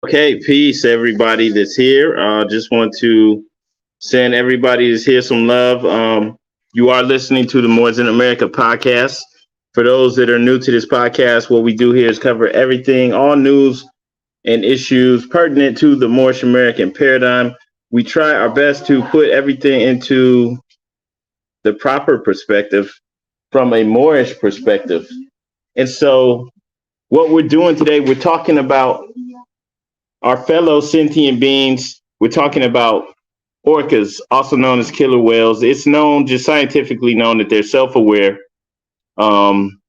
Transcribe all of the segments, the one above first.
Okay, peace, everybody that's here. Just want to send everybody that's here some love. You are listening to the More Than America podcast. For those that are new to this podcast, what we do here is cover everything, all news and issues pertinent to the Moorish American paradigm. We try our best to put everything into the proper perspective from a Moorish perspective. And so, what we're doing today, we're talking about our fellow sentient beings. We're talking about orcas, also known as killer whales. It's known, just scientifically known, that they're self-aware. Um,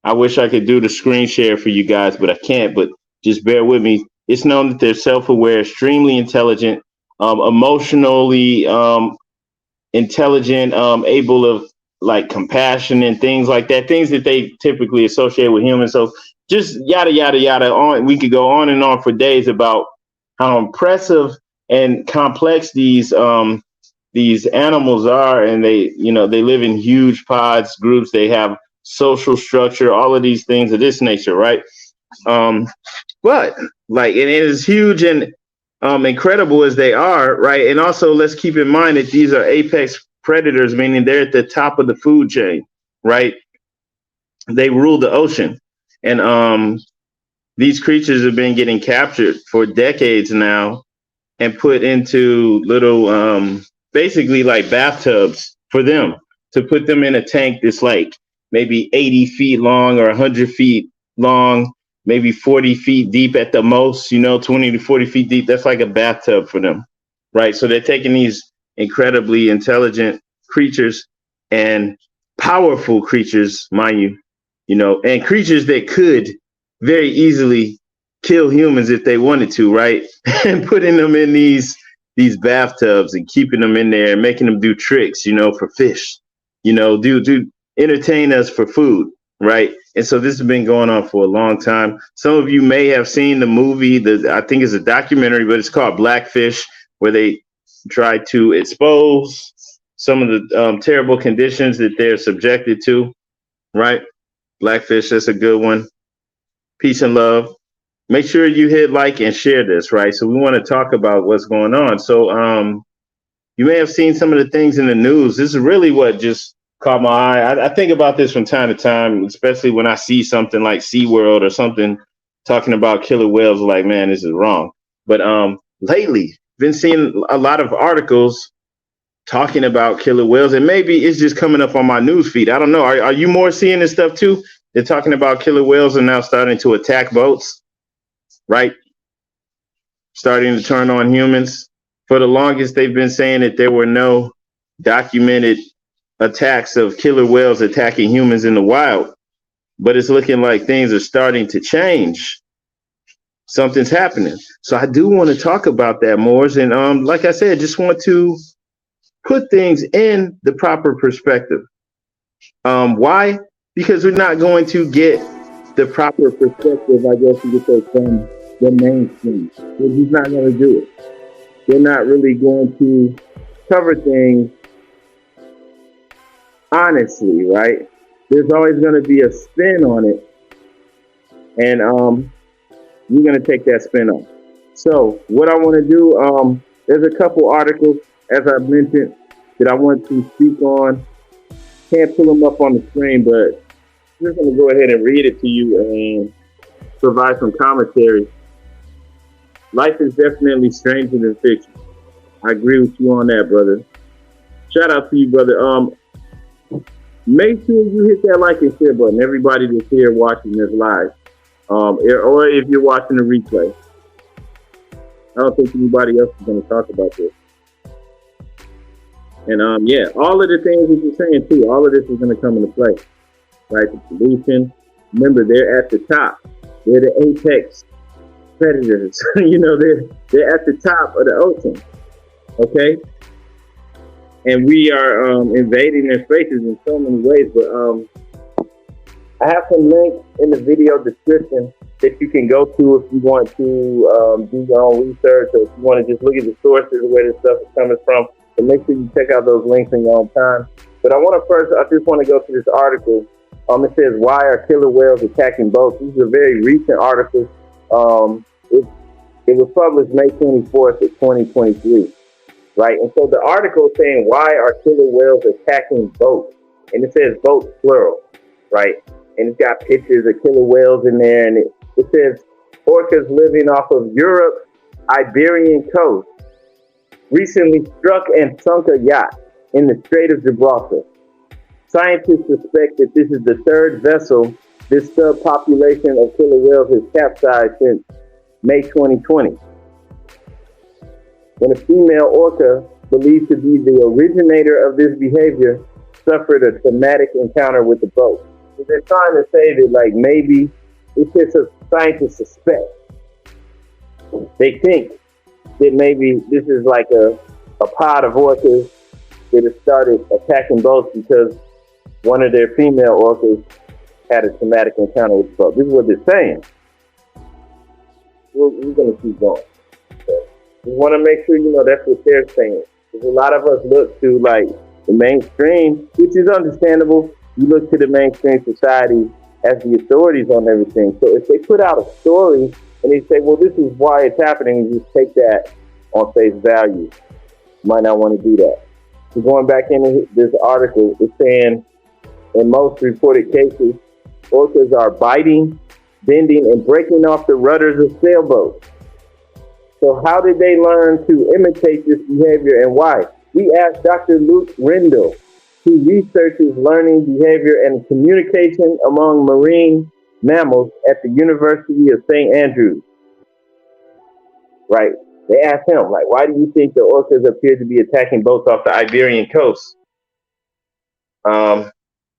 I wish I could do the screen share for you guys, but I can't. But just bear with me. It's known that they're self-aware, extremely intelligent, emotionally intelligent, able of like compassion and things like that, things that they typically associate with humans. So just yada yada yada on. We could go on and on for days about how impressive and complex these animals are, and they live in huge pods, groups. They have social structure, all of these things of this nature, right? But like, and it is huge and incredible as they are, right? And also, let's keep in mind that these are apex predators, meaning they're at the top of the food chain, right? They rule the ocean, and these creatures have been getting captured for decades now and put into little, basically like bathtubs for them, to put them in a tank that's like maybe 80 feet long or 100 feet long, maybe 40 feet deep at the most, 20 to 40 feet deep. That's like a bathtub for them, right? So they're taking these incredibly intelligent creatures and powerful creatures, mind you, and creatures that could very easily kill humans if they wanted to, right? And putting them in these bathtubs and keeping them in there and making them do tricks, for fish, do entertain us for food, right? And so this has been going on for a long time. Some of you may have seen the movie, I think it's a documentary, but it's called Blackfish, where they try to expose some of the terrible conditions that they're subjected to, right? Blackfish, that's a good one. Peace and love. Make sure you hit like and share this, right? So we want to talk about what's going on. So you may have seen some of the things in the news. This is really what just caught my eye. I think about this from time to time, especially when I see something like SeaWorld or something talking about killer whales. Like, man, this is wrong. But lately, been seeing a lot of articles talking about killer whales, and maybe it's just coming up on my news feed. I don't know. Are you more seeing this stuff too? They're talking about killer whales are now starting to attack boats, right? Starting to turn on humans. For the longest, they've been saying that there were no documented attacks of killer whales attacking humans in the wild, but it's looking like things are starting to change. Something's happening. So I do want to talk about that more. And like I said, just want to put things in the proper perspective. Why? Because we're not going to get the proper perspective, I guess you could say, from the mainstream. We're just not going to do it. They're not really going to cover things honestly, right? There's always going to be a spin on it, and we're going to take that spin off. So what I want to do, there's a couple articles, as I mentioned, that I want to speak on. Can't pull them up on the screen, but I'm just going to go ahead and read it to you and provide some commentary. Life is definitely stranger than fiction. I agree with you on that, brother. Shout out to you, brother. Make sure you hit that like and share button. Everybody that's here watching this live, or if you're watching the replay. I don't think anybody else is going to talk about this. And yeah, all of the things that you're saying too, all of this is going to come into play, right? The pollution. Remember, they're at the top. They're the apex predators. They're at the top of the ocean. Okay. And we are invading their spaces in so many ways. But I have some links in the video description that you can go to if you want to do your own research, or if you want to just look at the sources of where this stuff is coming from. So make sure you check out those links in your own time. But I just want to go to this article. It says, "Why are killer whales attacking boats?" This is a very recent article. It's It was published May 24th of 2023, right? And so the article is saying, why are killer whales attacking boats? And it says boats, plural, right? And it's got pictures of killer whales in there. And it says orcas living off of Europe's Iberian coast recently struck and sunk a yacht in the Strait of Gibraltar. Scientists suspect that this is the third vessel this subpopulation of killer whales has capsized since May 2020. When a female orca, believed to be the originator of this behavior, suffered a traumatic encounter with the boat. So they're trying to say that, like, maybe it's just a scientists suspect. They think that maybe this is like a pod of orcas that have started attacking boats because one of their female orcas had a traumatic encounter with the boat. This is what they're saying. We're going to keep going. So we want to make sure, that's what they're saying. Because a lot of us look to, like, the mainstream, which is understandable. You look to the mainstream society as the authorities on everything. So if they put out a story and they say, well, this is why it's happening, you just take that on face value. You might not want to do that. So going back into this article, it's saying in most reported cases, orcas are biting, bending, and breaking off the rudders of sailboats. So how did they learn to imitate this behavior and why? We asked Dr. Luke Rendell, who researches learning behavior and communication among marine mammals at the University of St. Andrews. Right? They asked him, like, why do you think the orcas appear to be attacking boats off the Iberian coast?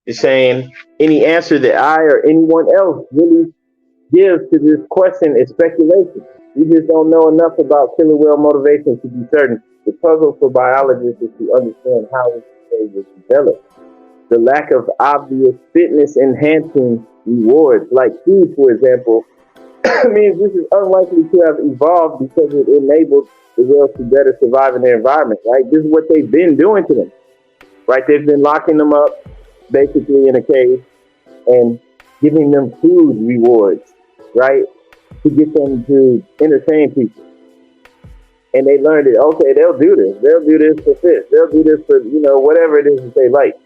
He's saying any answer that I or anyone else really gives to this question is speculation. We just don't know enough about killer whale motivation to be certain. The puzzle for biologists is to understand how this behavior develops. The lack of obvious fitness-enhancing rewards, like food, for example, means this is unlikely to have evolved because it enabled the whales to better survive in their environment, right? This is what they've been doing to them, right? They've been locking them up basically in a cage and giving them food rewards, right? To get them to entertain people. And they learned it, okay, they'll do this. They'll do this for fish. They'll do this for, whatever it is that they like.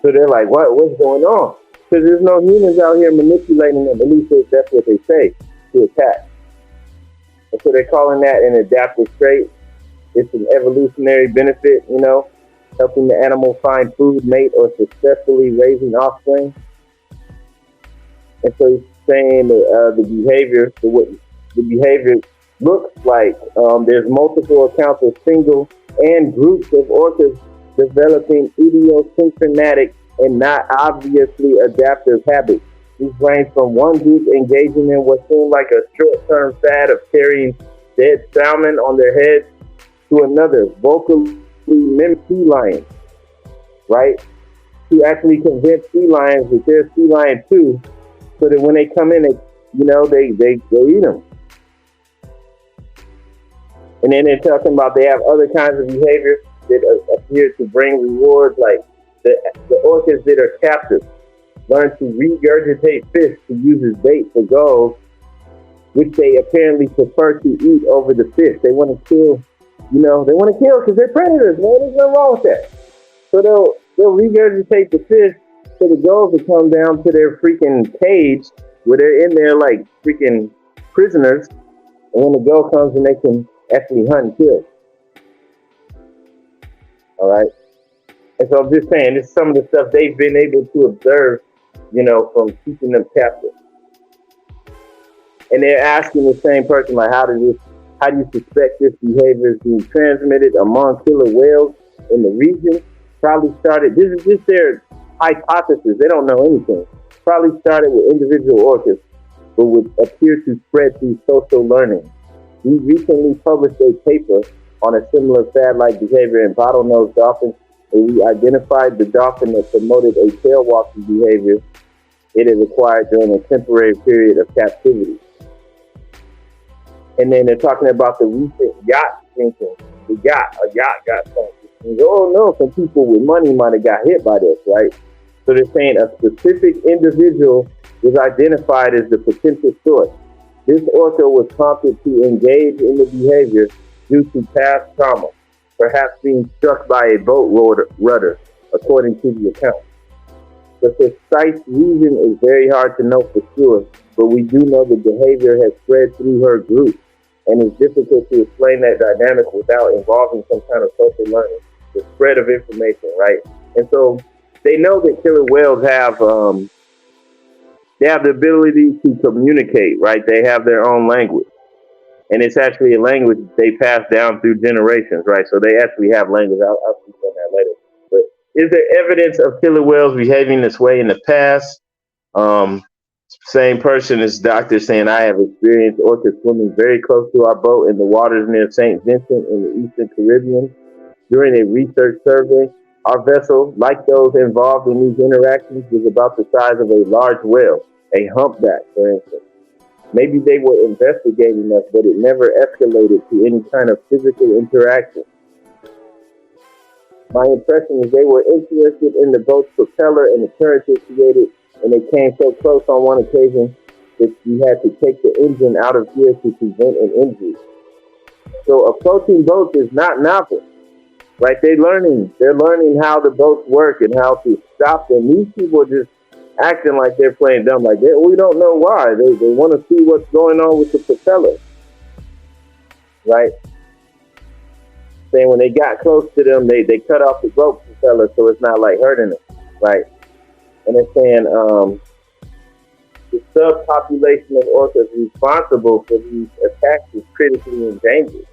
So they're like, what's going on? Because there's no humans out here manipulating them. At least that's what they say, to attack. And so they're calling that an adaptive trait. It's an evolutionary benefit, helping the animal find food, mate, or successfully raising offspring. And so he's saying that the behavior looks like there's multiple accounts of single and groups of orcas developing idiosyncratic and not obviously adaptive habits. These range from one group engaging in what seemed like a short-term fad of carrying dead salmon on their heads to another, vocally mimic sea lions, right? To actually convince sea lions that they're sea lion too, so that when they come in, they eat them. And then they're talking about they have other kinds of behavior that appear to bring rewards, like the orcas that are captive learn to regurgitate fish to use as bait for gulls, which they apparently prefer to eat over the fish. They want to kill, they want to kill because they're predators, man. There's nothing wrong with that. So they'll regurgitate the fish so the gulls will come down to their freaking cage where they're in there like freaking prisoners. And when the gull comes, and they can actually hunt and kill. All right. And so I'm just saying, this is some of the stuff they've been able to observe, from keeping them captive. And they're asking the same person, like, how do you suspect this behavior is being transmitted among killer whales in the region? Probably started, this is just their hypothesis. They don't know anything. Probably started with individual orcas, but would appear to spread through social learning. We recently published a paper on a similar fad-like behavior in bottlenose dolphins, and we identified the dolphin that promoted a tail-walking behavior it had acquired during a temporary period of captivity. And then they're talking about the recent yacht sinking. A yacht got sunk. Oh no, some people with money might have got hit by this, right? So they're saying a specific individual was identified as the potential source. This orca was prompted to engage in the behavior due to past trauma, perhaps being struck by a boat rudder, according to the account. The precise reason is very hard to know for sure, but we do know the behavior has spread through her group, and it's difficult to explain that dynamic without involving some kind of social learning, the spread of information, right? And so they know that killer whales have the ability to communicate, right? They have their own language, and it's actually a language they pass down through generations, right? So they actually have language. I'll speak on that later. But is there evidence of killer whales behaving this way in the past? Same person as doctor saying, I have experienced orcas swimming very close to our boat in the waters near St. Vincent in the Eastern Caribbean. During a research survey, our vessel, like those involved in these interactions, was about the size of a large whale, a humpback, for instance. Maybe they were investigating us, but it never escalated to any kind of physical interaction. My impression is they were interested in the boat's propeller and the current it created, and they came so close on one occasion that we had to take the engine out of gear to prevent an injury. So approaching boats is not novel, right? They're learning how the boats work and how to stop them. These people are just acting like they're playing dumb, like we don't know why. They want to see what's going on with the propeller, right? Saying when they got close to them, they cut off the boat propeller so it's not like hurting them, right? And they're saying the subpopulation of orcas responsible for these attacks is critically endangered.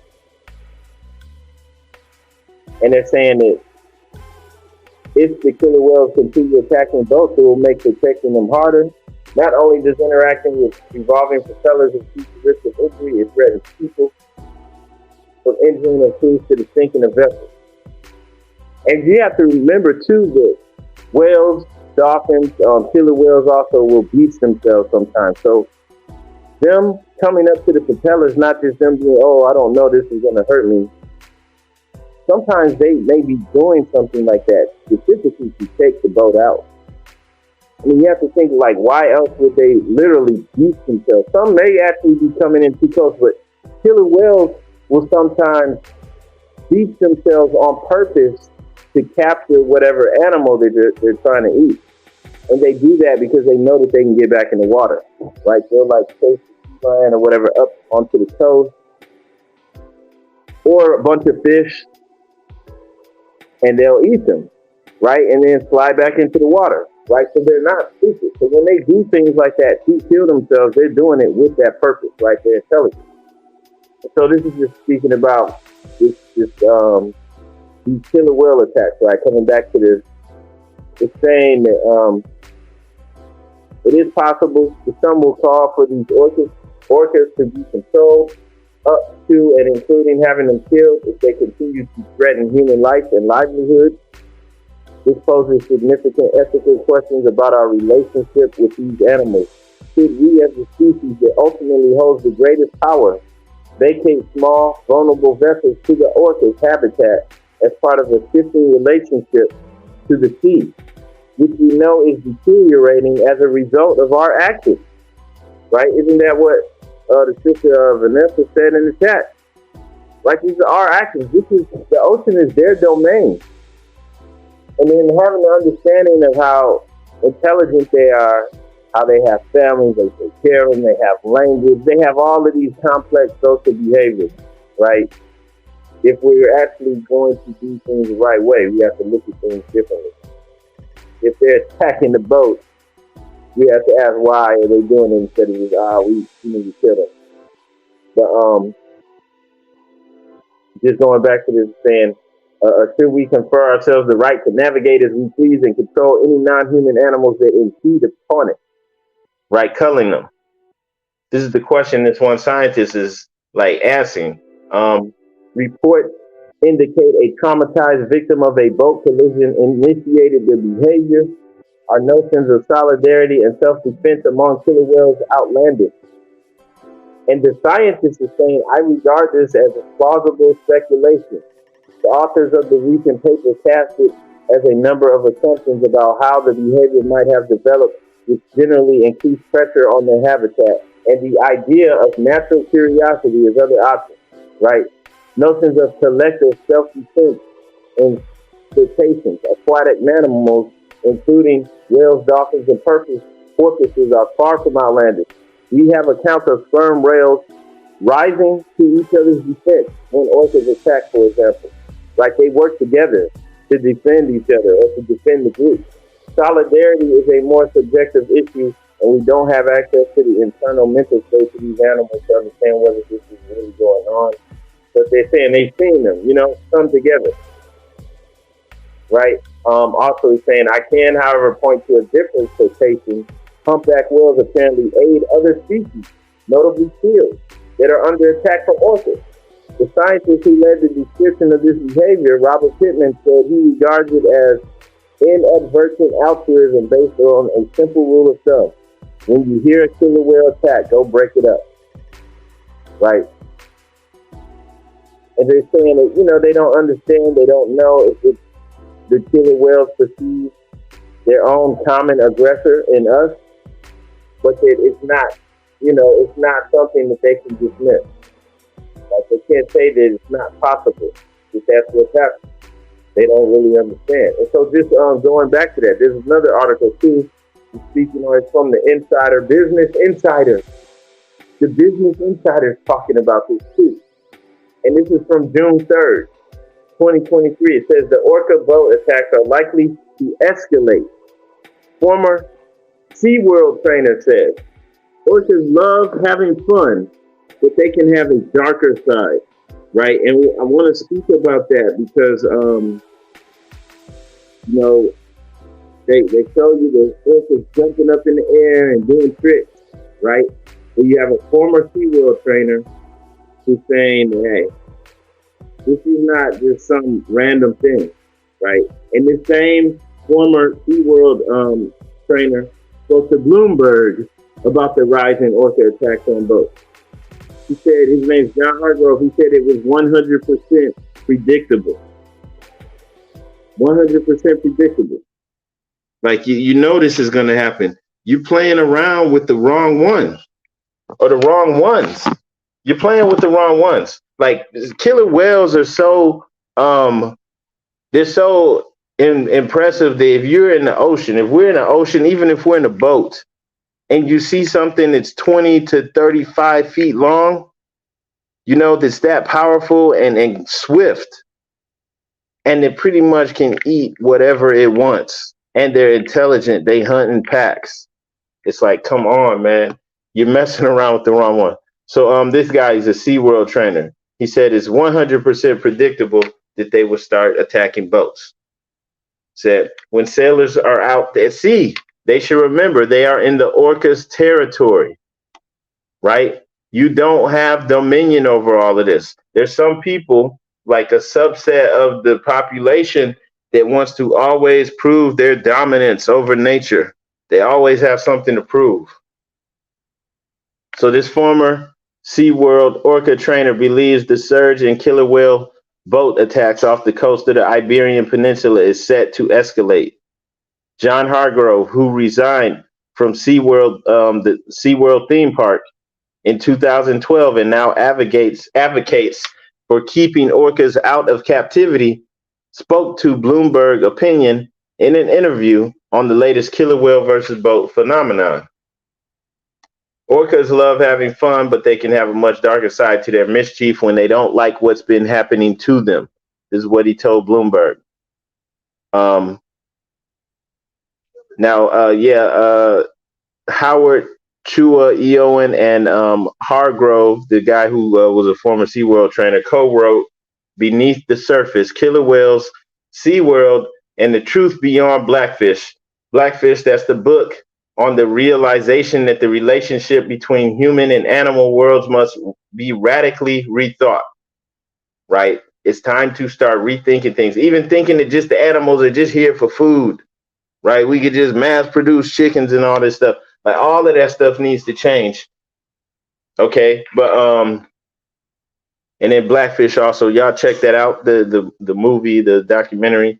And they're saying that if the killer whales continue attacking boats, it will make protecting them harder. Not only does interacting with revolving propellers increase the risk of injury, it threatens people from injuring or crews to the sinking of vessels. And you have to remember too that whales, dolphins, killer whales also will beach themselves sometimes. So them coming up to the propellers, not just them being, oh, I don't know, this is going to hurt me. Sometimes they may be doing something like that specifically to take the boat out. I mean, you have to think, like, why else would they literally beach themselves? Some may actually be coming in too close, but killer whales will sometimes beach themselves on purpose to capture whatever animal they're trying to eat. And they do that because they know that they can get back in the water, right? They'll like chase the lion or whatever up onto the coast or a bunch of fish, and they'll eat them, right? And then slide back into the water, right? So they're not stupid. So when they do things like that to kill themselves, they're doing it with that purpose, right? They're intelligent. So this is just speaking about these killer whale attacks, right? Coming back to this, it's saying that it is possible that some will call for these orcas to be controlled up to and including having them killed if they continue to threaten human life and livelihood. This poses significant ethical questions about our relationship with these animals. Should we as a species that ultimately holds the greatest power vacate small, vulnerable vessels to the orca's habitat as part of a shifting relationship to the sea, which we know is deteriorating as a result of our actions, right? Isn't that what the sister Vanessa said in the chat? Like, these are our actions. The ocean is their domain. And then having an understanding of how intelligent they are, how they have families, they take care of them, they have language, they have all of these complex social behaviors, right? If we're actually going to do things the right way, we have to look at things differently. If they're attacking the boat, we have to ask why are they doing it instead of just, we need to kill them. But just going back to this saying, should we confer ourselves the right to navigate as we please and control any non-human animals that impede upon it? Right, culling them. This is the question this one scientist is like asking. Reports indicate a traumatized victim of a boat collision initiated the behavior. Our notions of solidarity and self-defense among killer whales outlandish. And the scientist is saying, I regard this as a plausible speculation. The authors of the recent paper cast it as a number of assumptions about how the behavior might have developed, which generally increased pressure on their habitat and the idea of natural curiosity as other options, right? Notions of collective self-defense and cetaceans, aquatic mammals, including whales, dolphins, and porpoises, are far from outlandish. We have accounts of sperm whales rising to each other's defense when orcas attack, for example. Like they work together to defend each other or to defend the group. Solidarity is a more subjective issue, and we don't have access to the internal mental state of these animals to understand whether this is really going on. But they're saying they've seen them, come together, right? Also, he's saying, I can, however, point to a different quotation. Humpback whales apparently aid other species, notably seals, that are under attack from orcas. The scientist who led the description of this behavior, Robert Pittman, said he regards it as inadvertent altruism based on a simple rule of thumb. When you hear a killer whale attack, go break it up. Right? And they're saying that, they don't understand, they don't know if it's the killer whales perceive their own common aggressor in us, but that it's not, it's not something that they can dismiss. Like they can't say that it's not possible, that that's what's happening. They don't really understand. And so just going back to that, there's another article too, speaking on it from the Insider, Business Insider. The Business Insider is talking about this too. And this is from June 3rd, 2023. It says the orca boat attacks are likely to escalate. Former SeaWorld trainer says, orcas love having fun, but they can have a darker side, right? And I want to speak about that because, they show you the orcas jumping up in the air and doing tricks, right? But you have a former SeaWorld trainer who's saying, hey, this is not just some random thing, right? And the same former SeaWorld trainer spoke to Bloomberg about the rising orca attacks on boats. He said, his name's John Hargrove, he said it was 100% predictable. 100% predictable. Like, you know this is going to happen. You're playing around with the wrong one or the wrong ones. You're playing with the wrong ones. Like, killer whales are so, they're so impressive that if you're in the ocean, if we're in the ocean, even if we're in a boat and you see something that's 20 to 35 feet long, that's that powerful and swift, and it pretty much can eat whatever it wants. And they're intelligent. They hunt in packs. It's like, come on, man. You're messing around with the wrong one. So this guy is a SeaWorld trainer. He said it's 100% predictable that they will start attacking boats. Said when sailors are out at sea, they should remember they are in the orcas' territory, right? You don't have dominion over all of this. There's some people, like a subset of the population, that wants to always prove their dominance over nature. They always have something to prove. So this former SeaWorld orca trainer believes the surge in killer whale boat attacks off the coast of the Iberian Peninsula is set to escalate. John Hargrove, who resigned from SeaWorld, the SeaWorld theme park in 2012 and now advocates for keeping orcas out of captivity, spoke to Bloomberg Opinion in an interview on the latest killer whale versus boat phenomenon. Orcas love having fun, but they can have a much darker side to their mischief when they don't like what's been happening to them. This is what he told Bloomberg. Howard Chua Eoin and Hargrove, the guy who was a former SeaWorld trainer, co-wrote Beneath the Surface, Killer Whales, SeaWorld, and the Truth Beyond Blackfish. Blackfish, that's the book on the realization that the relationship between human and animal worlds must be radically rethought, right? It's time to start rethinking things, even thinking that just the animals are just here for food, right? We could just mass produce chickens and all this stuff. Like, all of that stuff needs to change. Okay, but and then Blackfish also, y'all check that out, the movie, the documentary.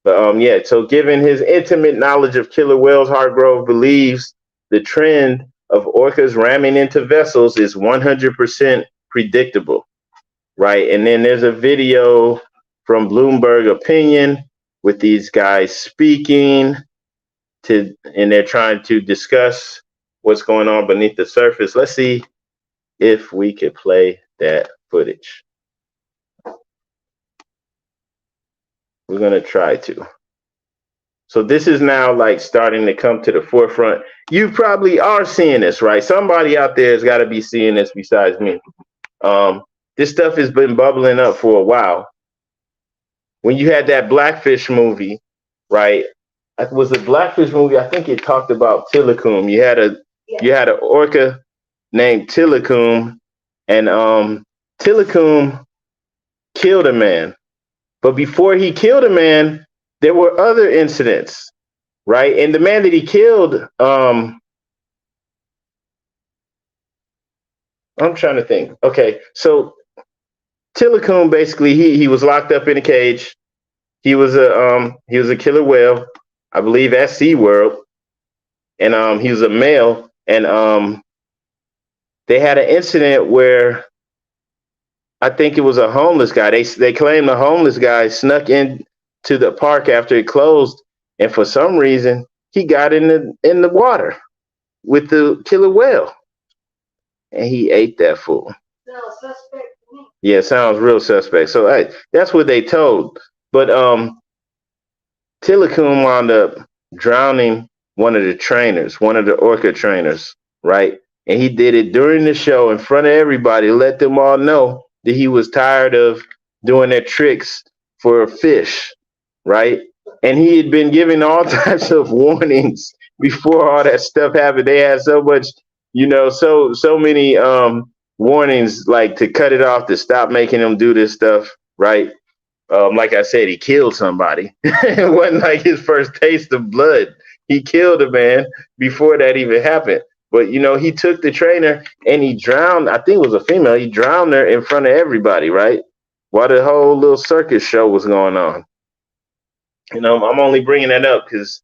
But so given his intimate knowledge of killer whales, Hargrove believes the trend of orcas ramming into vessels is 100% predictable, right? And then there's a video from Bloomberg Opinion with these guys speaking and they're trying to discuss what's going on beneath the surface. Let's see if we could play that footage. We're gonna try to. So this is now like starting to come to the forefront. You probably are seeing this, right? Somebody out there has got to be seeing this besides me. This stuff has been bubbling up for a while. When you had that Blackfish movie, right? It was a Blackfish movie. I think it talked about Tilikum. You had an orca named Tilikum, and Tilikum killed a man. But before he killed a man, there were other incidents, right? And the man that he killed, I'm trying to think. Okay, so Tilikum basically he was locked up in a cage. He was a killer whale, I believe, at SeaWorld, and he was a male, and they had an incident where I think it was a homeless guy. They claimed the homeless guy snuck in to the park after it closed, and for some reason he got in the water with the killer whale, and he ate that fool. Sounds suspect to me. Yeah, sounds real suspect. So that's what they told. But Tilikum wound up drowning one of the trainers, one of the orca trainers, right? And he did it during the show in front of everybody, let them all know that he was tired of doing their tricks for fish, right? And he had been giving all types of warnings before all that stuff happened. They had so much, so many warnings, like to cut it off, to stop making them do this stuff, right? Like I said, he killed somebody. It wasn't like his first taste of blood. He killed a man before that even happened. But, he took the trainer and he drowned, I think it was a female, he drowned her in front of everybody, right? While the whole little circus show was going on. I'm only bringing that up because,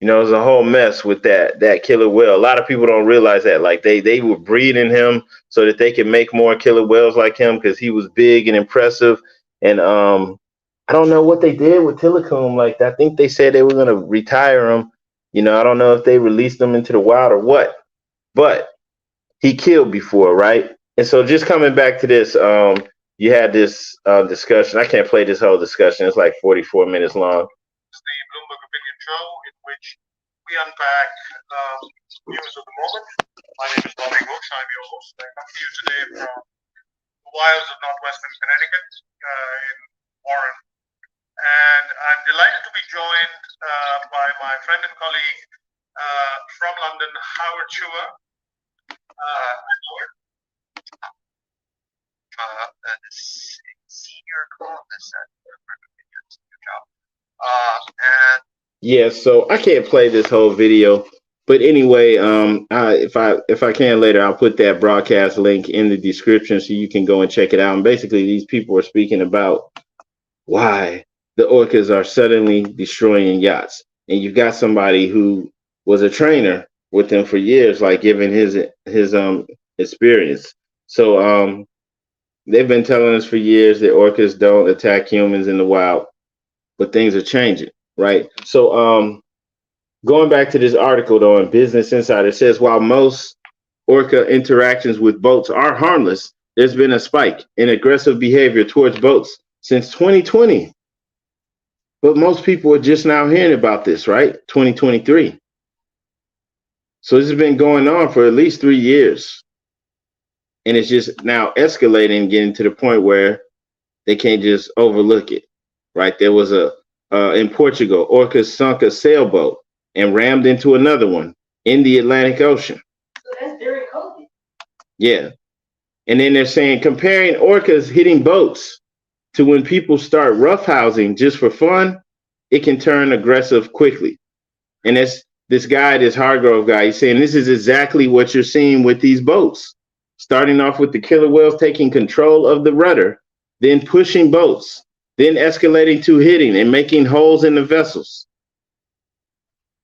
there's a whole mess with that killer whale. A lot of people don't realize that. Like, they were breeding him so that they could make more killer whales like him because he was big and impressive. And I don't know what they did with Tilikum. Like, I think they said they were going to retire him. I don't know if they released him into the wild or what, but he killed before, right? And so just coming back to this, you had this discussion. I can't play this whole discussion. It's like 44 minutes long. It's the Bloomberg Opinion Show, in which we unpack news of the moment. My name is Bobby Brooks. I'm your host. I come to you today from the wilds of northwestern Connecticut in Warren. And I'm delighted to be joined by my friend and colleague from London, Howard Chua. Howard. The senior columnist at Bloomberg Opinion. Good job. And yeah, so I can't play this whole video, but anyway, if I can later, I'll put that broadcast link in the description so you can go and check it out. And basically, these people are speaking about why the orcas are suddenly destroying yachts, and you've got somebody who was a trainer with them for years, like giving his experience. So they've been telling us for years that orcas don't attack humans in the wild, but things are changing, right? So going back to this article though in Business Insider, it says while most orca interactions with boats are harmless, there's been a spike in aggressive behavior towards boats since 2020. But most people are just now hearing about this, right? 2023. So this has been going on for at least 3 years. And it's just now escalating, getting to the point where they can't just overlook it, right? There was in Portugal, orcas sunk a sailboat and rammed into another one in the Atlantic Ocean. So that's during COVID. Yeah. And then they're saying comparing orcas hitting boats to when people start roughhousing just for fun, it can turn aggressive quickly. And that's this guy, this Hargrove guy, he's saying this is exactly what you're seeing with these boats. Starting off with the killer whales taking control of the rudder, then pushing boats, then escalating to hitting and making holes in the vessels.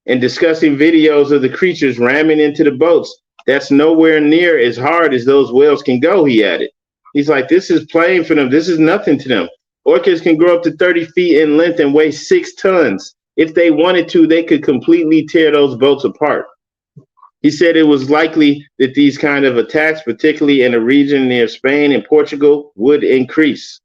and discussing videos of the creatures ramming into the boats. That's nowhere near as hard as those whales can go, he added. He's like, this is plain for them. This is nothing to them. Orcas can grow up to 30 feet in length and weigh 6 tons. If they wanted to, they could completely tear those boats apart. He said it was likely that these kind of attacks, particularly in a region near Spain and Portugal, would increase.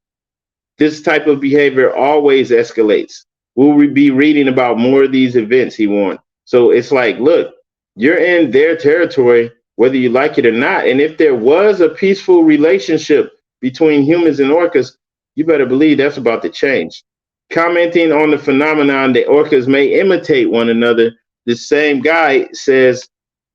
This type of behavior always escalates. We'll be reading about more of these events, he warned. So it's like, look, you're in their territory, whether you like it or not. And if there was a peaceful relationship between humans and orcas, you better believe that's about to change. Commenting on the phenomenon that orcas may imitate one another, the same guy says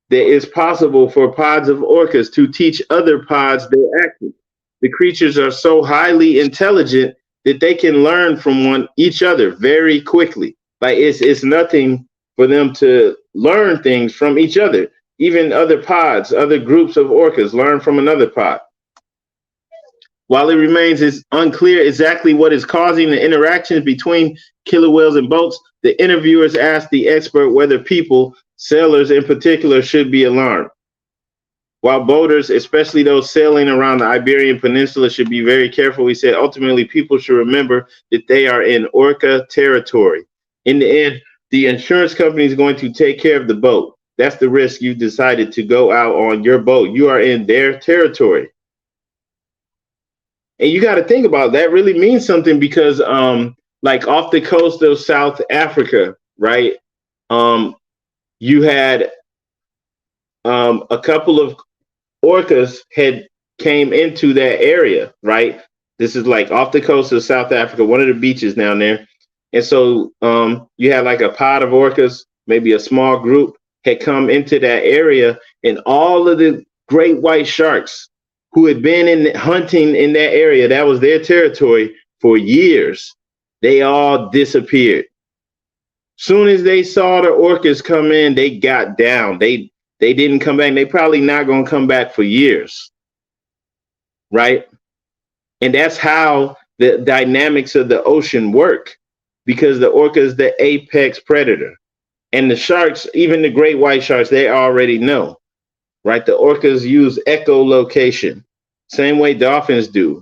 that it's possible for pods of orcas to teach other pods their actions. The creatures are so highly intelligent that they can learn from each other very quickly. Like it's nothing for them to learn things from each other. Even other pods, other groups of orcas learn from another pod. While it remains unclear exactly what is causing the interactions between killer whales and boats, the interviewers asked the expert whether people, sailors in particular, should be alarmed. While boaters, especially those sailing around the Iberian Peninsula, should be very careful, he said ultimately people should remember that they are in orca territory. In the end, the insurance company is going to take care of the boat. That's the risk you decided to go out on your boat. You are in their territory. And you got to think about that really means something because like off the coast of South Africa, right? You had a couple of orcas had came into that area, right? This is like off the coast of South Africa, one of the beaches down there. And so you had like a pod of orcas, maybe a small group had come into that area, and all of the great white sharks who had been hunting in that area, that was their territory for years, they all disappeared. Soon as they saw the orcas come in, they got down. They didn't come back. They probably not going to come back for years, right? And that's how the dynamics of the ocean work, because the orca is the apex predator. And the sharks, even the great white sharks, they already know, right? The orcas use echolocation, same way dolphins do.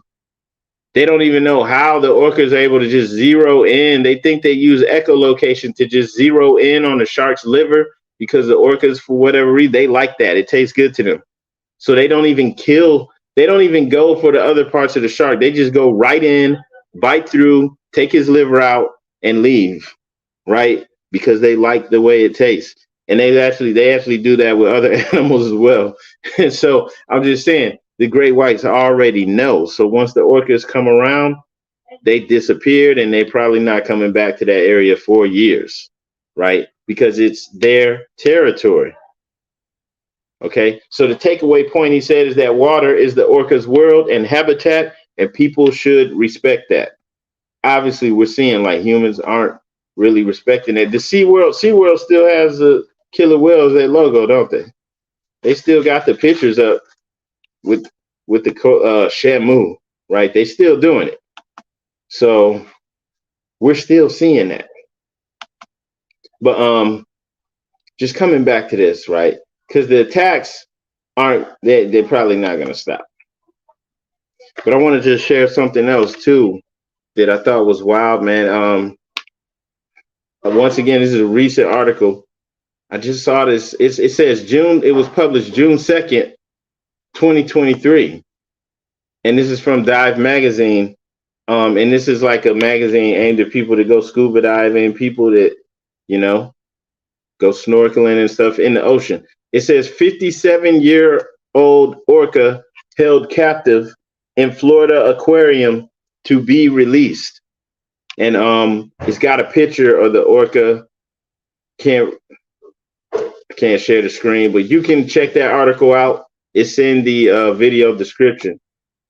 They don't even know how the orcas are able to just zero in. They think they use echolocation to just zero in on the shark's liver because the orcas, for whatever reason, they like that. It tastes good to them. So they don't even kill. They don't even go for the other parts of the shark. They just go right in, bite through, take his liver out, and leave, right? Because they like the way it tastes. And they actually do that with other animals as well. And so I'm just saying, the great whites already know. So once the orcas come around, they disappeared and they probably not coming back to that area for years, right? Because it's their territory. Okay, so the takeaway point he said is that water is the orca's world and habitat, and people should respect that. Obviously, we're seeing like humans aren't really respecting it. The SeaWorld still has the killer whales, that logo, don't they? They still got the pictures up with the Shamu, right? They still doing it. So we're still seeing that. But just coming back to this, right? Because the attacks they're probably not going to stop. But I want to just share something else too that I thought was wild, man. Once again, this is a recent article. I just saw this. It says June. It was published June 2nd, 2023, and this is from Dive Magazine. And this is like a magazine aimed at people that go scuba diving, people that, you know, go snorkeling and stuff in the ocean. It says 57-year-old orca held captive in Florida aquarium to be released. And it's got a picture of the orca. I can't share the screen, but you can check that article out. It's in the video description.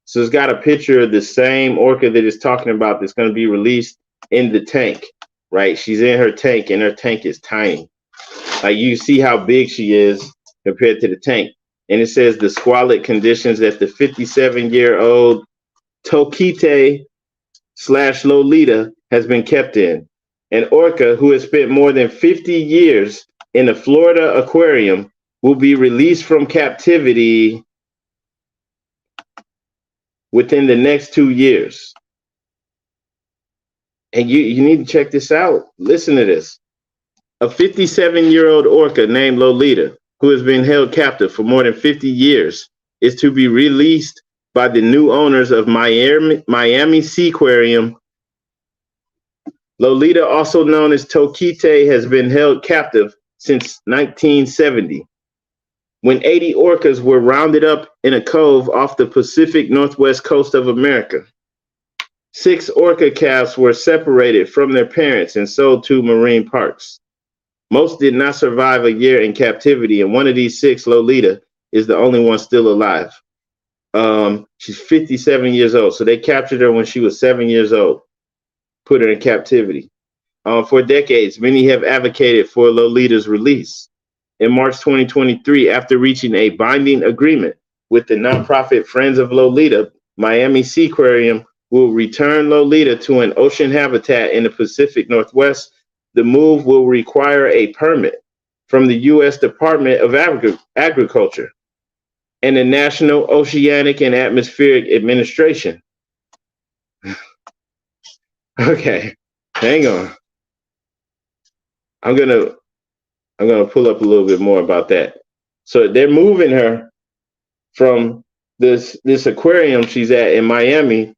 So it's got a picture of the same orca that is talking about that's going to be released in the tank, right? She's in her tank, and her tank is tiny. Like, you see how big she is compared to the tank. And it says the squalid conditions that the 57-year-old Tokite /Lolita has been kept in. An orca who has spent more than 50 years in a Florida aquarium will be released from captivity within the next 2 years. And you need to check this out. Listen to this. A 57-year-old orca named Lolita, who has been held captive for more than 50 years, is to be released by the new owners of Miami Seaquarium. Lolita, also known as Tokite, has been held captive since 1970, when 80 orcas were rounded up in a cove off the Pacific Northwest coast of America. 6 orca calves were separated from their parents and sold to marine parks. Most did not survive a year in captivity, and one of these 6, Lolita, is the only one still alive. She's 57 years old, so they captured her when she was 7 years old, put her in captivity. For decades, many have advocated for Lolita's release. In March 2023, after reaching a binding agreement with the nonprofit Friends of Lolita, Miami Seaquarium will return Lolita to an ocean habitat in the Pacific Northwest. The move will require a permit from the U.S. Department of Agriculture and the National Oceanic and Atmospheric Administration. Okay, hang on. I'm gonna pull up a little bit more about that. So they're moving her from this aquarium she's at in Miami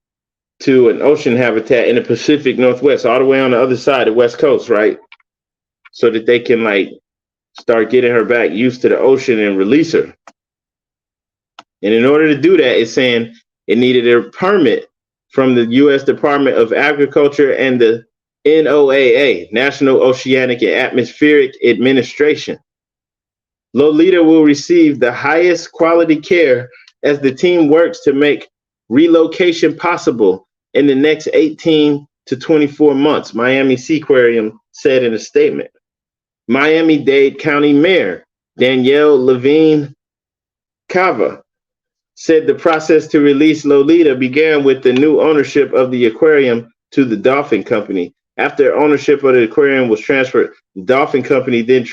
to an ocean habitat in the Pacific Northwest, all the way on the other side, the West Coast, right? So that they can like start getting her back used to the ocean and release her. And in order to do that, it's saying it needed a permit from the U.S. Department of Agriculture and the NOAA, National Oceanic and Atmospheric Administration. Lolita will receive the highest quality care as the team works to make relocation possible in the next 18 to 24 months, Miami Seaquarium said in a statement. Miami-Dade County Mayor Danielle Levine Cava said the process to release Lolita began with the new ownership of the aquarium to the Dolphin Company. After ownership of the aquarium was transferred, the Dolphin Company then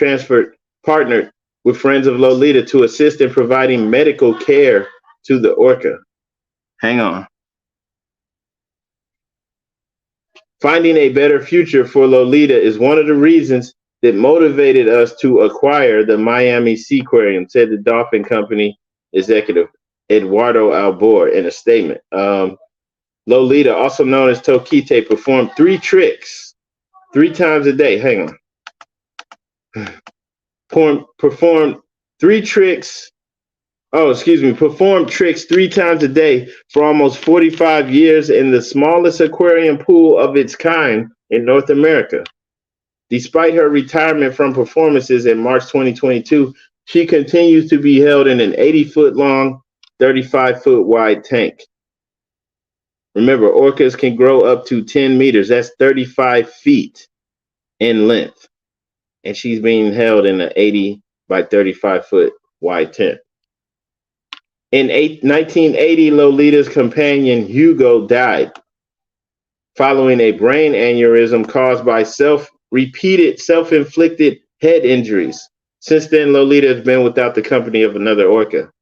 partnered with Friends of Lolita to assist in providing medical care to the orca. Hang on. Finding a better future for Lolita is one of the reasons that motivated us to acquire the Miami Seaquarium, said the Dolphin Company executive Eduardo Albor in a statement. Lolita, also known as Tokite, performed 3 tricks 3 times a day. Hang on. Performed 3 tricks. Performed tricks 3 times a day for almost 45 years in the smallest aquarium pool of its kind in North America. Despite her retirement from performances in March 2022, she continues to be held in an 80-foot long, 35-foot wide tank. Remember, orcas can grow up to 10 meters. That's 35 feet in length. And she's being held in an 80 by 35-foot wide tent. In 1980, Lolita's companion, Hugo, died following a brain aneurysm caused by repeated self-inflicted head injuries. Since then, Lolita has been without the company of another orca.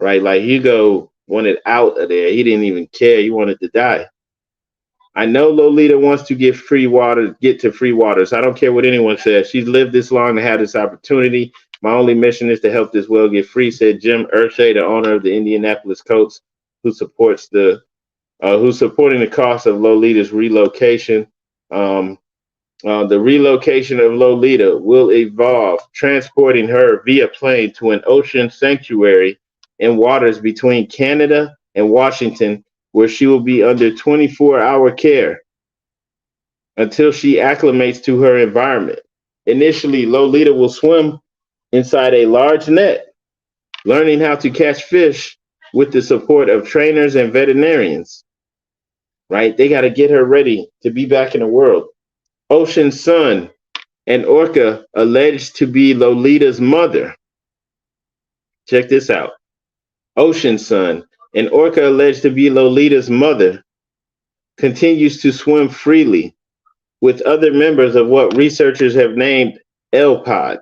Right? Like Hugo wanted out of there. He didn't even care. He wanted to die. I know Lolita wants to get to free waters. I don't care what anyone says. She's lived this long to have this opportunity. My only mission is to help this whale get free, said Jim Urshay, the owner of the Indianapolis Colts, who's supporting the cost of Lolita's relocation. The relocation of Lolita will involve transporting her via plane to an ocean sanctuary in waters between Canada and Washington, where she will be under 24-hour care until she acclimates to her environment. Initially, Lolita will swim inside a large net, learning how to catch fish with the support of trainers and veterinarians. Right? They got to get her ready to be back in the world. Ocean Sun, an orca alleged to be Lolita's mother. Check this out. Ocean Sun, an orca alleged to be Lolita's mother, continues to swim freely with other members of what researchers have named L-Pod.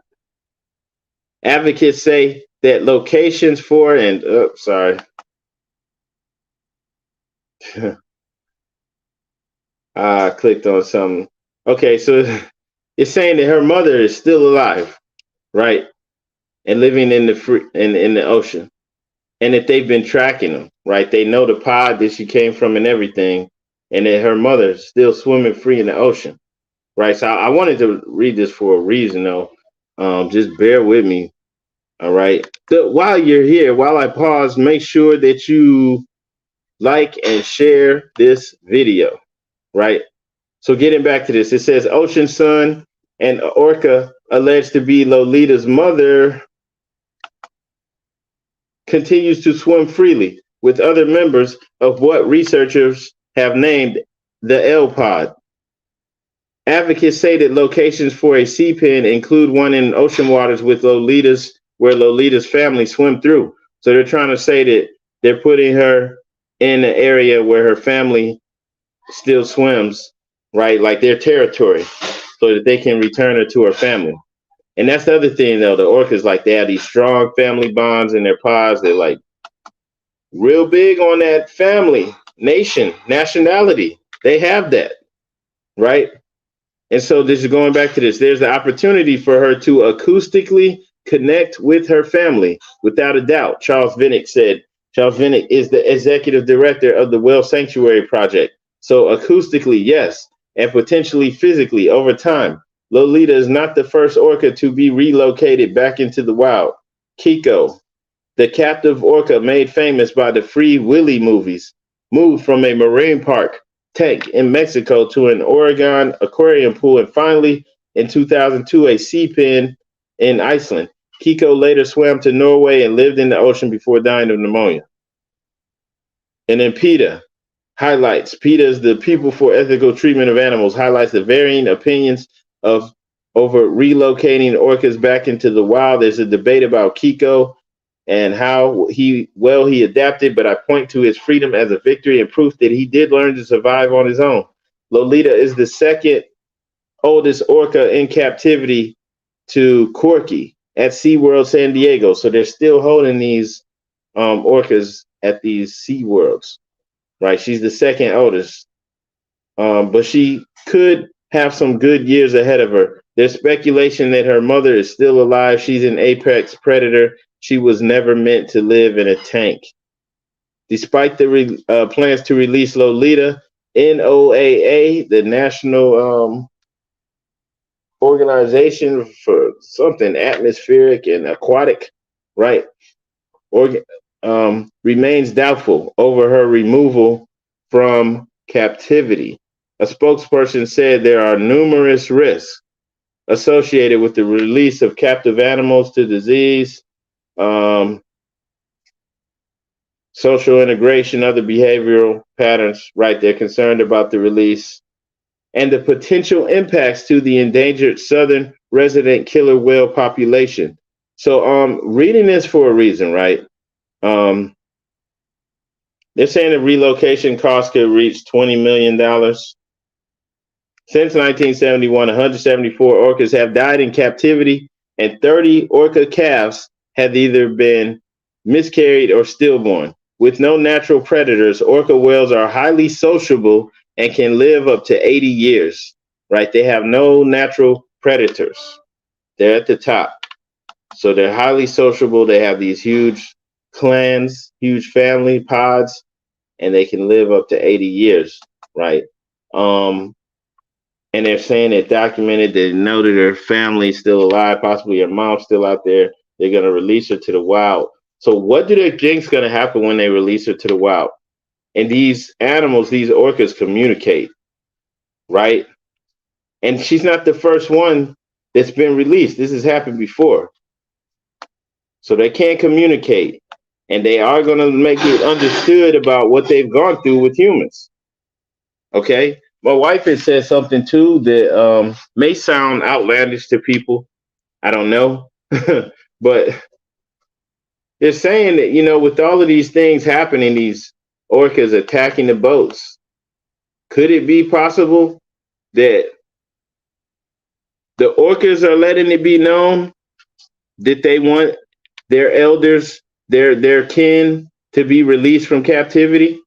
Advocates say that locations for and I clicked on something. Okay, so it's saying that her mother is still alive, right, and living in the in the ocean, and that they've been tracking them, right? They know the pod that she came from and everything, and that her mother is still swimming free in the ocean, right? So I wanted to read this for a reason, though. Just bear with me, all right? While you're here, while I pause, make sure that you like and share this video, right? So getting back to this, it says Ocean Sun and Orca alleged to be Lolita's mother continues to swim freely with other members of what researchers have named the L-Pod. Advocates say that locations for a sea pen include one in ocean waters with where Lolita's family swim through. So they're trying to say that they're putting her in an area where her family still swims, right? Like their territory, so that they can return her to her family. And that's the other thing, though. The orcas, like, they have these strong family bonds in their pods. They're like real big on that family, nationality. They have that, right? And so this is going back to this. There's the opportunity for her to acoustically connect with her family, without a doubt, Charles Vinnick said. Charles Vinnick is the executive director of the Whale Sanctuary Project. So acoustically, yes, and potentially physically over time. Lolita is not the first orca to be relocated back into the wild. Kiko, the captive orca made famous by the Free Willy movies, moved from a marine park tank in Mexico to an Oregon aquarium pool, and finally, in 2002, a sea pen in Iceland. Kiko later swam to Norway and lived in the ocean before dying of pneumonia. And then PETA highlights, PETA is the People for Ethical Treatment of Animals, highlights the varying opinions of over relocating orcas back into the wild. There's a debate about Kiko and how he adapted, but I point to his freedom as a victory and proof that he did learn to survive on his own. Lolita is the second oldest orca in captivity to Corky at SeaWorld San Diego. So they're still holding these orcas at these SeaWorlds, right? She's the second oldest, but she could have some good years ahead of her. There's speculation that her mother is still alive. She's an apex predator. She was never meant to live in a tank. Despite the plans to release Lolita, NOAA, the National Organization for something atmospheric and aquatic, right, remains doubtful over her removal from captivity. A spokesperson said there are numerous risks associated with the release of captive animals to disease, social integration, other behavioral patterns, right? They're concerned about the release and the potential impacts to the endangered southern resident killer whale population. So reading this for a reason, right? They're saying the relocation cost could reach $20 million. Since 1971, 174 orcas have died in captivity, and 30 orca calves have either been miscarried or stillborn. With no natural predators, orca whales are highly sociable and can live up to 80 years, right? They have no natural predators. They're at the top. So they're highly sociable. They have these huge clans, huge family pods, and they can live up to 80 years, right? And they're saying it documented, they know that her family's still alive, possibly her mom's still out there. They're going to release her to the wild. So what do they think's going to happen when they release her to the wild? And these animals, these orcas, communicate, right? And she's not the first one that's been released. This has happened before. So they can't communicate. And they are going to make it understood about what they've gone through with humans. Okay? My wife had said something too that may sound outlandish to people. I don't know. But they're saying that, you know, with all of these things happening, these orcas attacking the boats, could it be possible that The Orcas are letting it be known that they want their elders, their kin, to be released from captivity.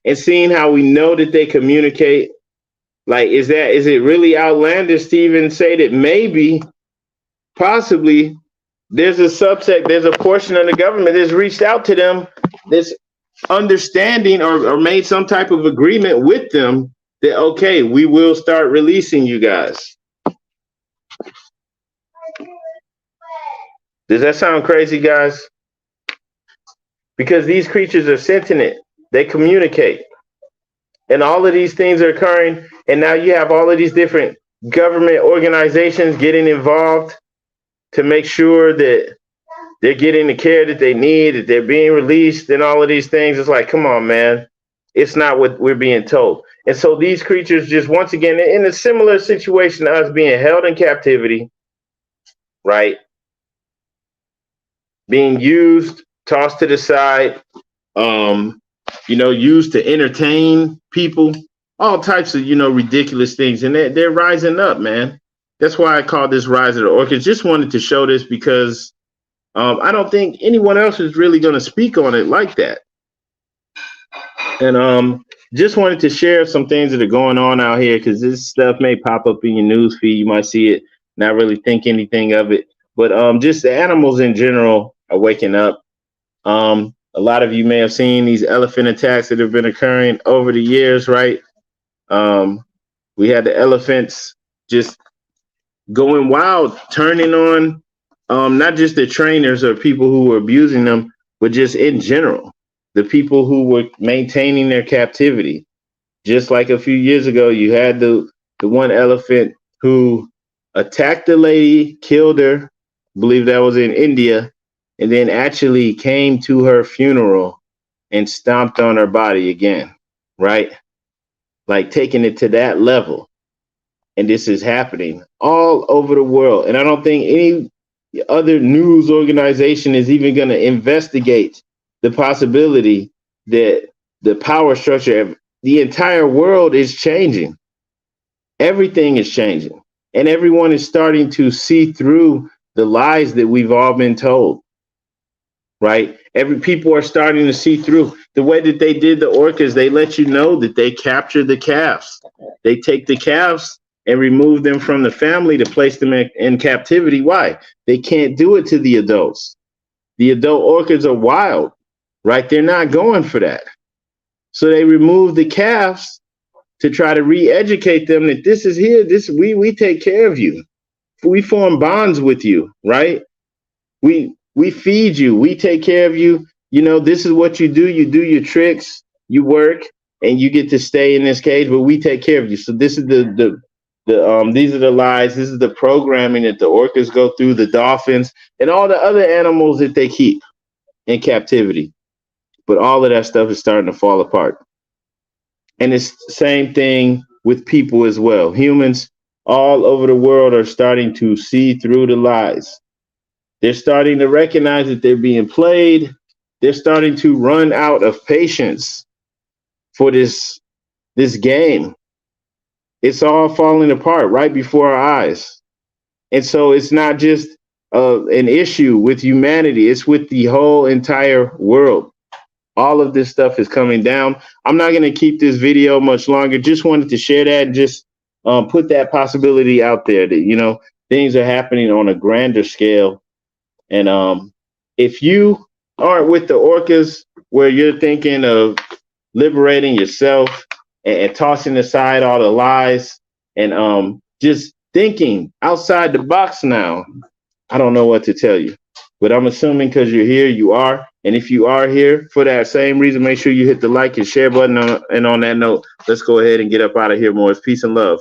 And seeing how we know that they communicate, like, is it really outlandish to even say that maybe, possibly, there's a subsect, there's a portion of the government that's reached out to them, that's understanding or made some type of agreement with them that, okay, we will start releasing you guys. Does that sound crazy, guys? Because these creatures are sentient, they communicate. And all of these things are occurring, and now you have all of these different government organizations getting involved to make sure that they're getting the care that they need, that they're being released, and all of these things. It's like, come on, man. It's not what we're being told. And so these creatures just, once again, in a similar situation to us, being held in captivity, right? Being used, tossed to the side, used to entertain people, all types of, ridiculous things. And they're rising up, man. That's why I call this Rise of the Orcas. Just wanted to show this because I don't think anyone else is really going to speak on it like that. And just wanted to share some things that are going on out here, because this stuff may pop up in your news feed. You might see it, not really think anything of it. But just the animals in general are waking up. A lot of you may have seen these elephant attacks that have been occurring over the years, right? We had the elephants just going wild, turning on not just the trainers or people who were abusing them, but just in general, the people who were maintaining their captivity. Just like a few years ago, you had the one elephant who attacked the lady, killed her, I believe that was in India, and then actually came to her funeral and stomped on her body again, right? Like taking it to that level. And this is happening all over the world. And I don't think any other news organization is even going to investigate the possibility that the power structure of the entire world is changing. Everything is changing. And everyone is starting to see through the lies that we've all been told. Right? People are starting to see through. The way that they did the orcas, they let you know that they capture the calves. They take the calves and remove them from the family to place them in captivity. Why? They can't do it to the adults. The adult orcas are wild, right? They're not going for that. So they remove the calves to try to re-educate them that this is here, we take care of you. We form bonds with you, right? We feed you, we take care of you. This is what you do your tricks, you work, and you get to stay in this cage, but we take care of you. So this is these are the lies, this is the programming that the orcas go through, the dolphins, and all the other animals that they keep in captivity. But all of that stuff is starting to fall apart. And it's the same thing with people as well. Humans all over the world are starting to see through the lies. They're starting to recognize that they're being played. They're starting to run out of patience for this game. It's all falling apart right before our eyes. And so it's not just an issue with humanity. It's with the whole entire world. All of this stuff is coming down. I'm not going to keep this video much longer. Just wanted to share that and just put that possibility out there that, things are happening on a grander scale. And if you aren't with the orcas, where you're thinking of liberating yourself and tossing aside all the lies and just thinking outside the box now, I don't know what to tell you. But I'm assuming because you're here, you are. And if you are here for that same reason, make sure you hit the like and share button. And on that note, let's go ahead and get up out of here, more. Peace and love.